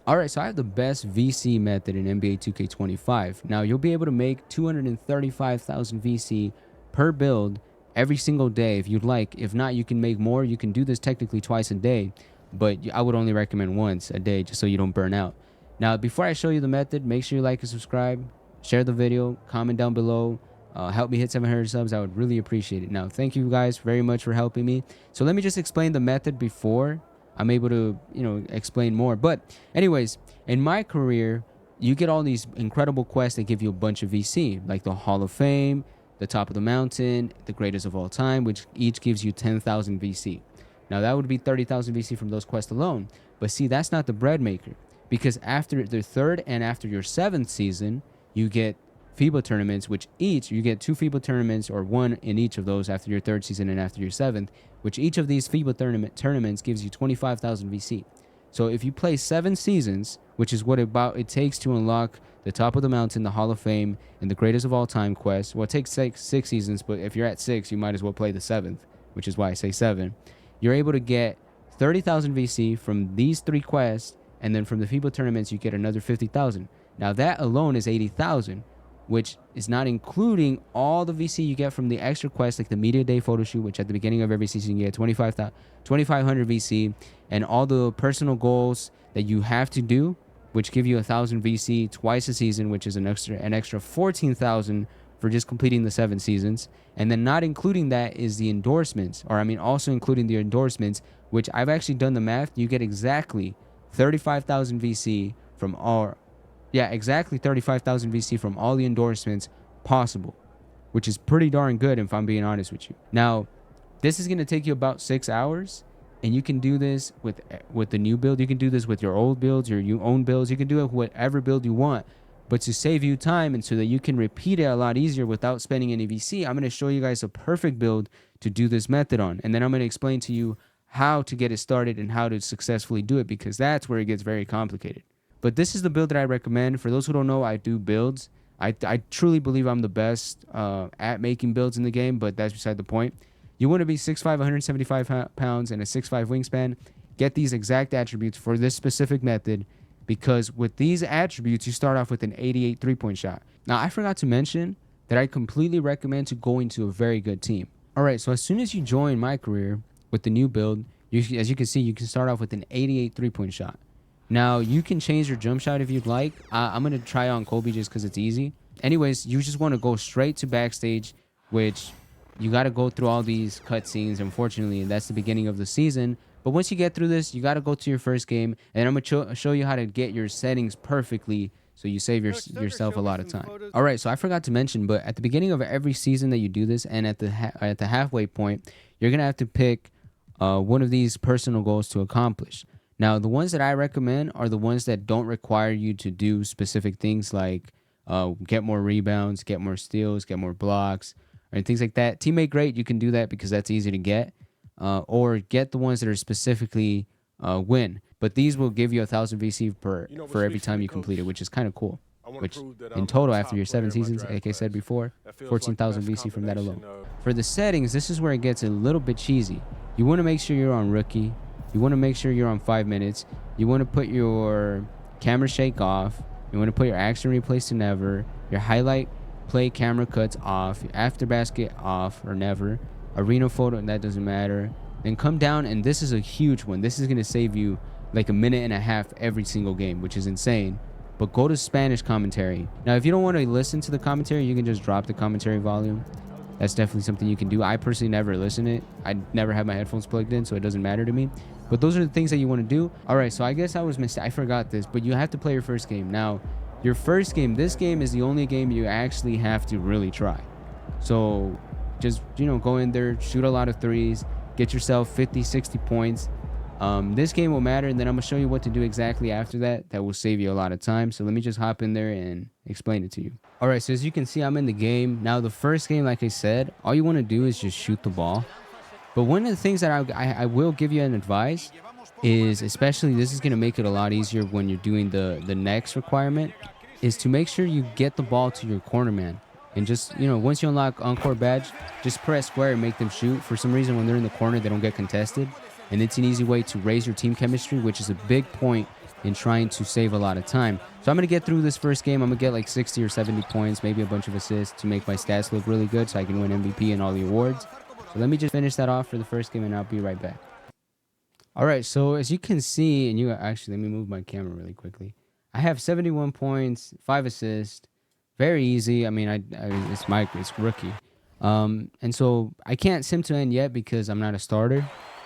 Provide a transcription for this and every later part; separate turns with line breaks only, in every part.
All right, so I have the best VC method in NBA 2K25. Now, you'll be able to make 235,000 VC per build every single day if you'd like. If not, you can make more. You can do this technically twice a day, but I would only recommend once a day just so you don't burn out. Now, before I show you the method, make sure you like and subscribe, share the video, comment down below. Help me hit 700 subs. I would really appreciate it. Now, thank you guys very much for helping me. So let me just explain the method before I'm able to, explain more. But anyways, in my career, you get all these incredible quests that give you a bunch of VC, like the Hall of Fame, the Top of the Mountain, the Greatest of All Time, which each gives you 10,000 VC. Now, that would be 30,000 VC from those quests alone. But see, that's not the bread maker, because after the third and after your seventh season, you get FIBA tournaments, which each you get 2 FIBA tournaments, or 1 in each of those after your third season and after your seventh, which each of these FIBA tournaments gives you 25,000 VC. So if you play 7 seasons, which is what it takes to unlock the Top of the Mountain, the Hall of Fame, and the Greatest of All Time quest. Well, it takes 6 seasons, but if you're at 6, you might as well play the 7th, which is why I say 7. You're able to get 30,000 VC from these 3 quests, and then from the FIBA tournaments, you get another 50,000. Now that alone is 80,000, which is not including all the VC you get from the extra quests, like the Media Day photo shoot, which at the beginning of every season you get 2,500 VC, and all the personal goals that you have to do, which give you 1,000 VC twice a season, which is an extra 14,000 for just completing the 7 seasons. And then not including that is the endorsements, or I mean also including the endorsements, which I've actually done the math. You get exactly 35,000 VC from all. Yeah, exactly 35,000 VC from all the endorsements possible, which is pretty darn good if I'm being honest with you. Now, this is going to take you about 6 hours, and you can do this with the new build. You can do this with your old builds, your own builds. You can do it with whatever build you want. But to save you time and so that you can repeat it a lot easier without spending any VC, I'm going to show you guys a perfect build to do this method on. And then I'm going to explain to you how to get it started and how to successfully do it, because that's where it gets very complicated. But this is the build that I recommend. For those who don't know, I do builds. I truly believe I'm the best at making builds in the game, but that's beside the point. You want to be 6'5", 175 pounds, and a 6'5" wingspan. Get these exact attributes for this specific method, because with these attributes, you start off with an 88 three-point shot. Now, I forgot to mention that I completely recommend to going to a very good team. All right, so as soon as you join my career with the new build, as you can see, you can start off with an 88 three-point shot. Now, you can change your jump shot if you'd like. I'm going to try on Kobe just because it's easy. Anyways, you just want to go straight to backstage, which you got to go through all these cutscenes, unfortunately, and that's the beginning of the season. But once you get through this, you got to go to your first game, and I'm going to show you how to get your settings perfectly so you save yourself a lot of time. All right, so I forgot to mention, but at the beginning of every season that you do this, and at the halfway point, you're going to have to pick one of these personal goals to accomplish. Now, the ones that I recommend are the ones that don't require you to do specific things like get more rebounds, get more steals, get more blocks, and things like that. Teammate great, you can do that because that's easy to get. Or get the ones that are specifically win. But these will give you 1,000 VC for every time you complete it, which is kind of cool. Which in total, after your 7 seasons, like I said before, 14,000 VC from that alone. For the settings, this is where it gets a little bit cheesy. You want to make sure you're on rookie. You want to make sure you're on 5 minutes. You want to put your camera shake off. You want to put your action replays to never. Your highlight play camera cuts off. Your after basket off or never. Arena photo, that doesn't matter. Then come down, and this is a huge one. This is going to save you like a minute and a half every single game, which is insane. But go to Spanish commentary. Now, if you don't want to listen to the commentary, you can just drop the commentary volume. That's definitely something you can do. I personally never listen to it. I never have my headphones plugged in, so it doesn't matter to me. But those are the things that you want to do. All right, so I guess I forgot this, but you have to play your first game. Now, your first game, this game is the only game you actually have to really try. So just, go in there, shoot a lot of threes, get yourself 50, 60 points. This game will matter, and then I'm going to show you what to do exactly after that. That will save you a lot of time. So let me just hop in there and explain it to you. All right, so as you can see, I'm in the game. Now, the first game, like I said, all you want to do is just shoot the ball. But one of the things that I will give you an advice is, especially this is going to make it a lot easier when you're doing the next requirement, is to make sure you get the ball to your corner man. And just, once you unlock Encore badge, just press square and make them shoot. For some reason, when they're in the corner, they don't get contested. And it's an easy way to raise your team chemistry, which is a big point in trying to save a lot of time. So I'm going to get through this first game. I'm going to get like 60 or 70 points, maybe a bunch of assists to make my stats look really good so I can win MVP and all the awards. So let me just finish that off for the first game and I'll be right back. All right, so as you can see, and you actually, let me move my camera really quickly. I have 71 points, 5 assists, very easy. I mean, it's rookie. And so I can't sim to end yet because I'm not a starter,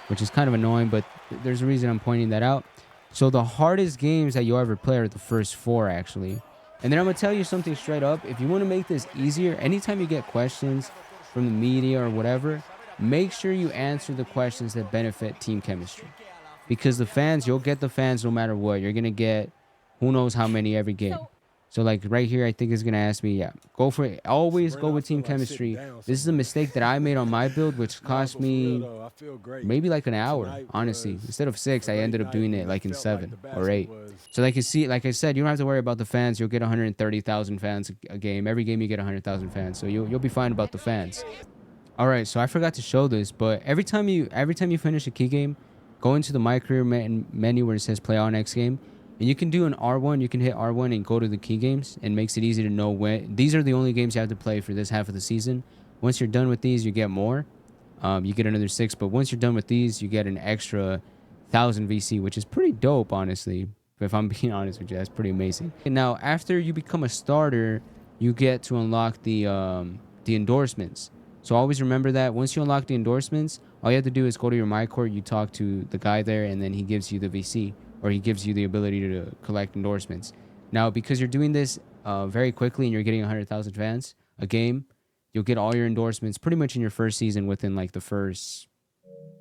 which is kind of annoying, but there's a reason I'm pointing that out. So the hardest games that you'll ever play are the first 4, actually. And then I'm going to tell you something straight up. If you want to make this easier, anytime you get questions from the media or whatever, make sure you answer the questions that benefit team chemistry. Because the fans, you'll get the fans no matter what. You're going to get who knows how many every game. So like right here, I think it's going to ask me, yeah, go for it. Always go with team chemistry. This is a mistake that I made on my build, which cost me maybe like an hour, honestly. Instead of 6, I ended up doing it like in 7 or 8. So like you see, like I said, you don't have to worry about the fans. You'll get 130,000 fans a game. Every game you get 100,000 fans. So you'll be fine about the fans. All right, so I forgot to show this, but every time you finish a key game, go into the My Career menu where it says Play All Next Game, and you can do an R1. You can hit R1 and go to the key games, and makes it easy to know when. These are the only games you have to play for this half of the season. Once you're done with these, you get more. You get another 6, but once you're done with these, you get an extra 1,000 VC, which is pretty dope, honestly. If I'm being honest with you, that's pretty amazing. And now, after you become a starter, you get to unlock the endorsements. So always remember that once you unlock the endorsements, all you have to do is go to your My Court, you talk to the guy there, and then he gives you the VC, or he gives you the ability to collect endorsements. Now, because you're doing this very quickly and you're getting 100,000 fans a game, you'll get all your endorsements pretty much in your first season within like the first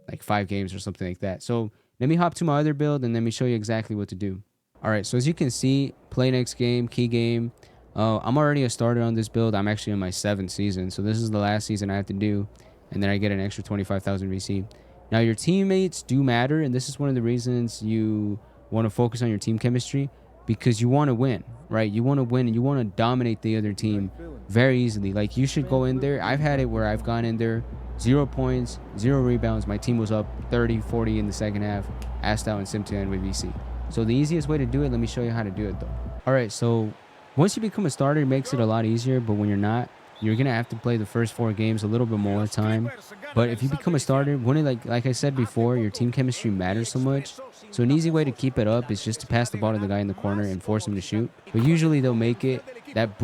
like 5 games or something like that. So let me hop to my other build and let me show you exactly what to do. All right, so as you can see, play next game, key game. I'm already a starter on this build. I'm actually in my 7th season, so this is the last season I have to do, and then I get an extra 25,000 VC. Now, your teammates do matter, and this is one of the reasons you want to focus on your team chemistry, because you want to win, right? You want to win, and you want to dominate the other team very easily. Like, you should go in there. I've had it where I've gone in there, 0 points, 0 rebounds. My team was up 30, 40 in the second half, asked out and sim to end with VC. So the easiest way to do it, let me show you how to do it, though. All right, so once you become a starter, it makes it a lot easier, but when you're not, you're going to have to play the first 4 games a little bit more time. But if you become a starter, like I said before, your team chemistry matters so much. So an easy way to keep it up is just to pass the ball to the guy in the corner and force him to shoot. But usually they'll make it. That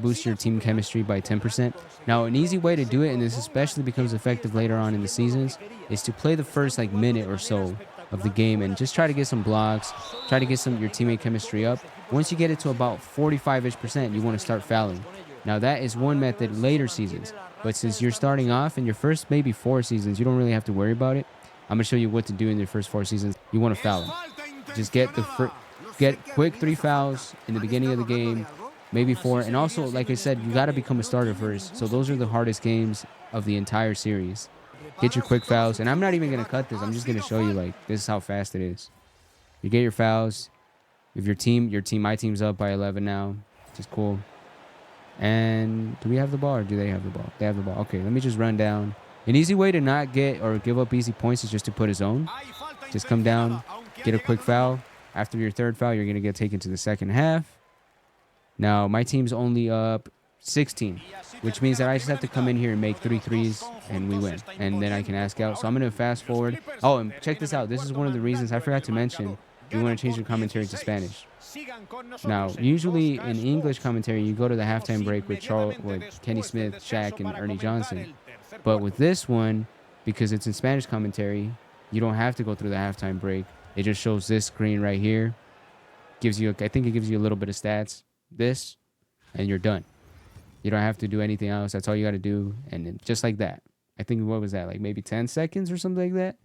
boosts your team chemistry by 10%. Now, an easy way to do it, and this especially becomes effective later on in the seasons, is to play the first like minute or so of the game and just try to get some blocks, try to get your teammate chemistry up. Once you get it to about 45-ish%, you want to start fouling. Now, that is one method later seasons. But since you're starting off in your first maybe 4 seasons, you don't really have to worry about it. I'm going to show you what to do in your first 4 seasons. You want to foul them. Just get quick 3 fouls in the beginning of the game, maybe 4. And also, like I said, you got to become a starter first. So those are the hardest games of the entire series. Get your quick fouls. And I'm not even going to cut this. I'm just going to show you, like, this is how fast it is. You get your fouls. If my team's up by 11 now, which is cool. And do we have the ball or do they have the ball? They have the ball. Okay, let me just run down. An easy way to not get or give up easy points is just to put a zone. Just come down, get a quick foul. After your 3rd foul, you're going to get taken to the second half. Now, my team's only up 16, which means that I just have to come in here and make 3 threes and we win. And then I can ask out. So I'm going to fast forward. Oh, and check this out. This is one of the reasons I forgot to mention. You want to change your commentary to Spanish. Now, usually in English commentary, you go to the halftime break with Kenny Smith, Shaq, and Ernie Johnson. But with this one, because it's in Spanish commentary, you don't have to go through the halftime break. It just shows this screen right here. I think it gives you a little bit of stats. This, and you're done. You don't have to do anything else. That's all you got to do. And then just like that. I think, what was that? Like maybe 10 seconds or something like that?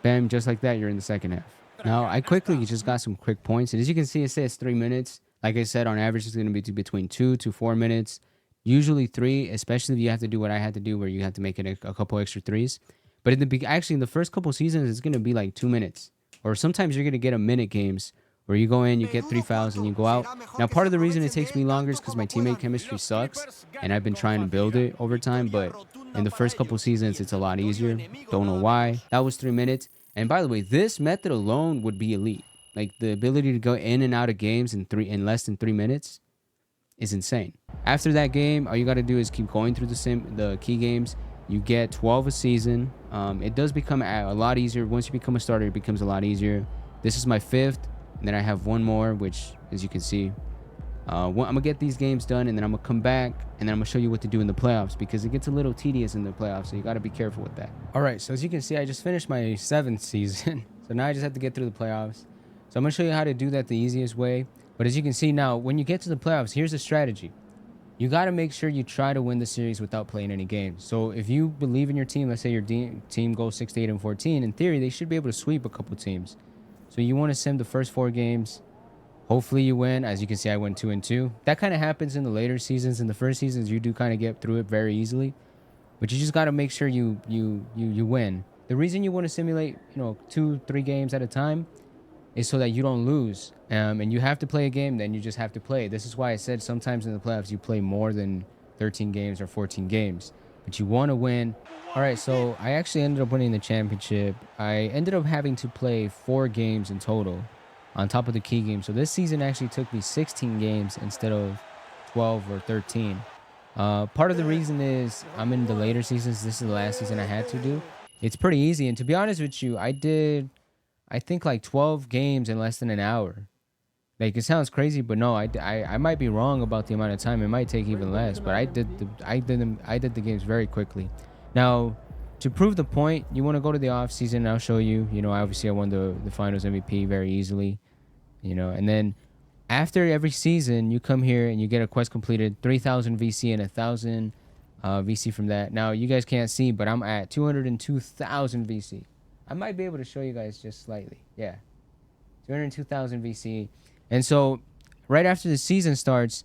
Bam, just like that, you're in the second half. Now, I quickly just got some quick points. And as you can see, it says 3 minutes. Like I said, on average, it's going to be between 2 to 4 minutes. Usually 3, especially if you have to do what I had to do, where you have to make it a couple extra threes. But in the first couple seasons, it's going to be like 2 minutes. Or sometimes you're going to get a minute games where you go in, you get 3 fouls, and you go out. Now, part of the reason it takes me longer is because my teammate chemistry sucks, and I've been trying to build it over time. But in the first couple seasons, it's a lot easier. Don't know why. That was 3 minutes. And by the way, this method alone would be elite. Like the ability to go in and out of games in less than 3 minutes is insane. After that game, all you got to do is keep going through the key games. You get 12 a season. It does become a lot easier once you become a starter. It becomes a lot easier. This is my 5th, and then I have one more, which, as you can see, I'm gonna get these games done, and then I'm gonna come back, and then I'm gonna show you what to do in the playoffs, because it gets a little tedious in the playoffs, so you got to be careful with that. All right, so as you can see, I just finished my 7th season, so now I just have to get through the playoffs. So I'm gonna show you how to do that the easiest way. But as you can see now, when you get to the playoffs, here's the strategy. You got to make sure you try to win the series without playing any games. So if you believe in your team, let's say your team goes 6-8-14, in theory, they should be able to sweep a couple teams. So you want to sim the first 4 games. Hopefully you win. As you can see, I went 2-2. That kind of happens in the later seasons. In the first seasons, you do kind of get through it very easily. But you just got to make sure you win. The reason you want to simulate, 2-3 games at a time is so that you don't lose. And you have to play a game, then you just have to play. This is why I said sometimes in the playoffs you play more than 13 games or 14 games. But you want to win. All right, so I actually ended up winning the championship. I ended up having to play 4 games in total on top of the key game. So this season actually took me 16 games instead of 12 or 13. Part of the reason is I'm in the later seasons. This is the last season I had to do. It's pretty easy. And to be honest with you, I think like 12 games in less than an hour. Like, it sounds crazy, but no, I might be wrong about the amount of time. It might take even less, but I did the games very quickly. Now, to prove the point, you want to go to the off season. I'll show you. Obviously I won the finals MVP very easily. And then after every season, you come here and you get a quest completed, 3,000 VC and 1,000 VC from that. Now, you guys can't see, but I'm at 202,000 VC. I might be able to show you guys just slightly. Yeah. 202,000 VC. And so right after the season starts,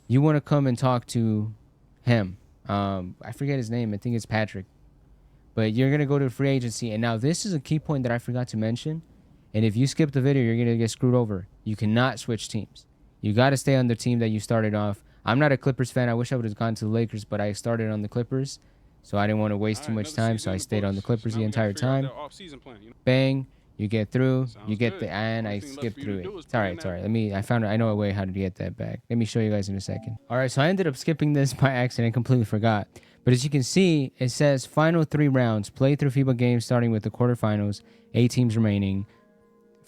you want to come and talk to him. I forget his name. I think it's Patrick. But you're going to go to free agency. And now this is a key point that I forgot to mention. And if you skip the video, you're going to get screwed over. You cannot switch teams. You got to stay on the team that you started off. I'm not a Clippers fan. I wish I would have gone to the Lakers, but I started on the Clippers. So I didn't want to waste too much time. So I stayed on the Clippers the entire time. Bang. You get through, you get the, and I skipped through it. It's all right, it's all right. I know a way how to get that back. Let me show you guys in a second. All right, so I ended up skipping this by accident. I completely forgot. But as you can see, it says final 3 rounds. Play through FIBA games starting with the quarterfinals. 8 teams remaining.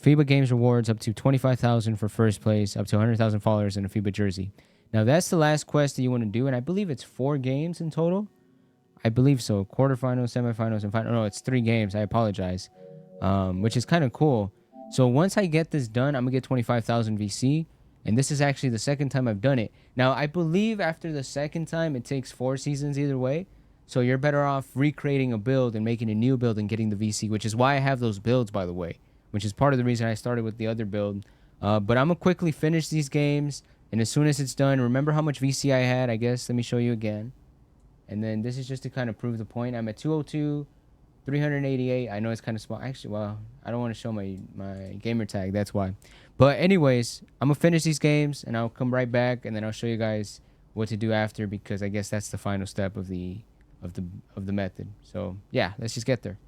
FIBA games rewards up to 25,000 for first place, up to 100,000 followers in a FIBA jersey. Now, that's the last quest that you want to do, and I believe it's 4 games in total. I believe so. Quarterfinals, semifinals, and final. No, it's 3 games. I apologize. Which is kind of cool. So once I get this done, I'm gonna get 25,000 VC, and this is actually the second time I've done it. Now, I believe after the second time, it takes 4 seasons either way, so you're better off recreating a build and making a new build and getting the VC, which is why I have those builds, by the way, which is part of the reason I started with the other build. But I'm gonna quickly finish these games, and as soon as it's done, remember how much VC I had, I guess. Let me show you again. And then this is just to kind of prove the point. I'm at 202. 388. I know it's kind of small. Actually, well, I don't want to show my gamer tag. That's why. But anyways, I'm going to finish these games, and I'll come right back, and then I'll show you guys what to do after, because I guess that's the final step of the method. So, yeah, let's just get there.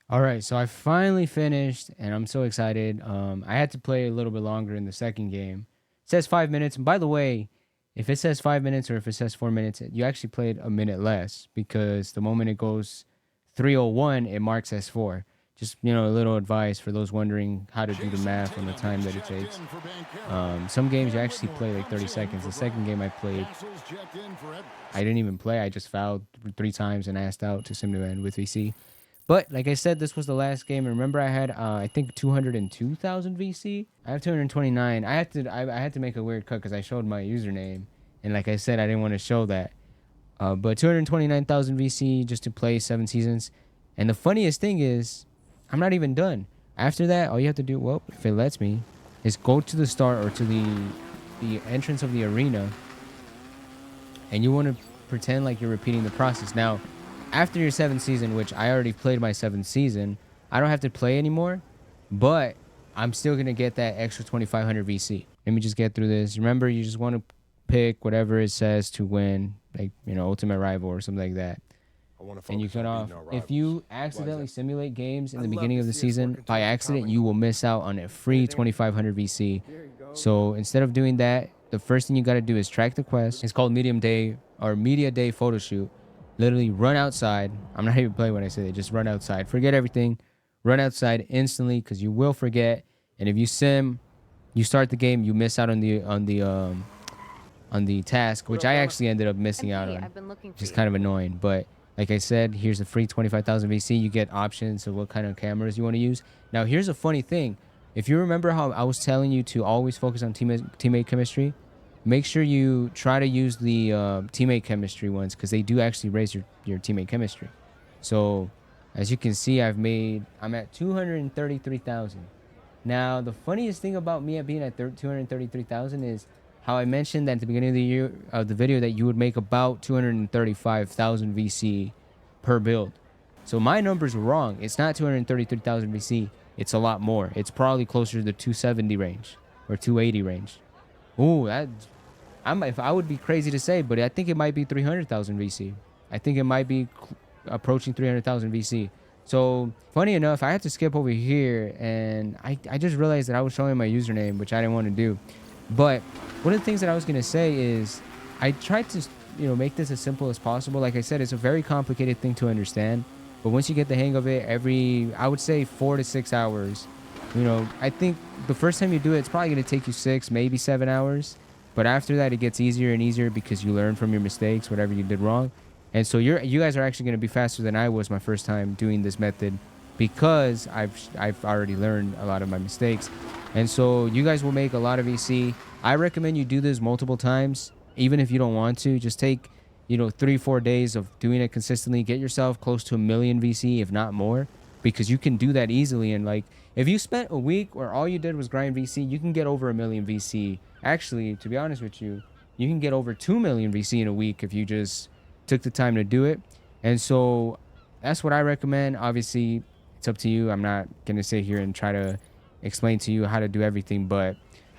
All right, so I finally finished, and I'm so excited. I had to play a little bit longer in the second game. It says 5 minutes. And by the way, if it says 5 minutes or if it says 4 minutes, you actually played a minute less, because the moment it goes 3:01, it marks as 4. Just, a little advice for those wondering how to do the math on the time that it takes. Some games you actually play like 30 seconds. The second game I played, I didn't even play. I just fouled 3 times and asked out to sim to end with VC. But like I said, this was the last game. Remember, I had I think 202,000 VC. I have 229. I had to make a weird cut because I showed my username, and like I said, I didn't want to show that. But 229,000 VC just to play 7 seasons. And the funniest thing is, I'm not even done. After that, all you have to do, well, if it lets me, is go to the start or to the entrance of the arena. And you want to pretend like you're repeating the process. Now, after your 7th season, which I already played my 7th season, I don't have to play anymore. But I'm still going to get that extra 2,500 VC. Let me just get through this. Remember, you just want to pick whatever it says to win, like, Ultimate Rival or something like that. and you cut off. If you accidentally simulate games in the beginning of the season by accident, you will miss out on a free 2500 VC. So instead of doing that, the first thing you got to do is track the quest. It's called medium day or media day photo shoot. Literally run outside. I'm not even playing when I say that. Just run outside. Forget everything. Run outside instantly because you will forget. And if you sim, you start the game, you miss out on the task, which I actually ended up missing out on, which is kind of annoying. But like I said, here's a free 25,000 VC. You get options of what kind of cameras you want to use. Now, here's a funny thing. If you remember how I was telling you to always focus on teammate chemistry, make sure you try to use the teammate chemistry ones because they do actually raise your teammate chemistry. So as you can see, I'm at 233,000. Now, the funniest thing about me at being at 233,000 is how I mentioned that at the beginning of the year of the video that you would make about 235,000 VC per build. So my numbers were wrong. It's not 233,000 VC. It's a lot more. It's probably closer to the 270 range or 280 range. Ooh, I would be crazy to say, but I think it might be 300,000 VC. I think it might be approaching 300,000 VC. So funny enough, I had to skip over here, and I just realized that I was showing my username, which I didn't want to do. But one of the things that I was gonna say is I tried to make this as simple as possible. Like I said, it's a very complicated thing to understand, but once you get the hang of it, I would say 4 to 6 hours. I think the first time you do it, it's probably gonna take you 6, maybe 7 hours. But after that, it gets easier and easier because you learn from your mistakes, whatever you did wrong. And so you guys are actually going to be faster than I was my first time doing this method because I've already learned a lot of my mistakes. And so you guys will make a lot of VC. I recommend you do this multiple times, even if you don't want to. Just take 3-4 days of doing it consistently. Get yourself close to 1,000,000 VC, if not more, because you can do that easily. And like if you spent a week where all you did was grind VC, you can get over 1,000,000 VC. Actually, to be honest with you, you can get over 2,000,000 VC in a week if you just took the time to do it. And so that's what I recommend. Obviously, it's up to you. I'm not going to sit here and try to explain to you how to do everything. But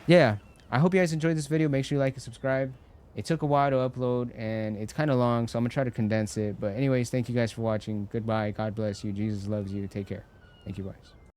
yeah, I hope you guys enjoyed this video. Make sure you like and subscribe. It took a while to upload, and it's kind of long, so I'm going to try to condense it. But anyways, thank you guys for watching. Goodbye. God bless you. Jesus loves you. Take care. Thank you, guys.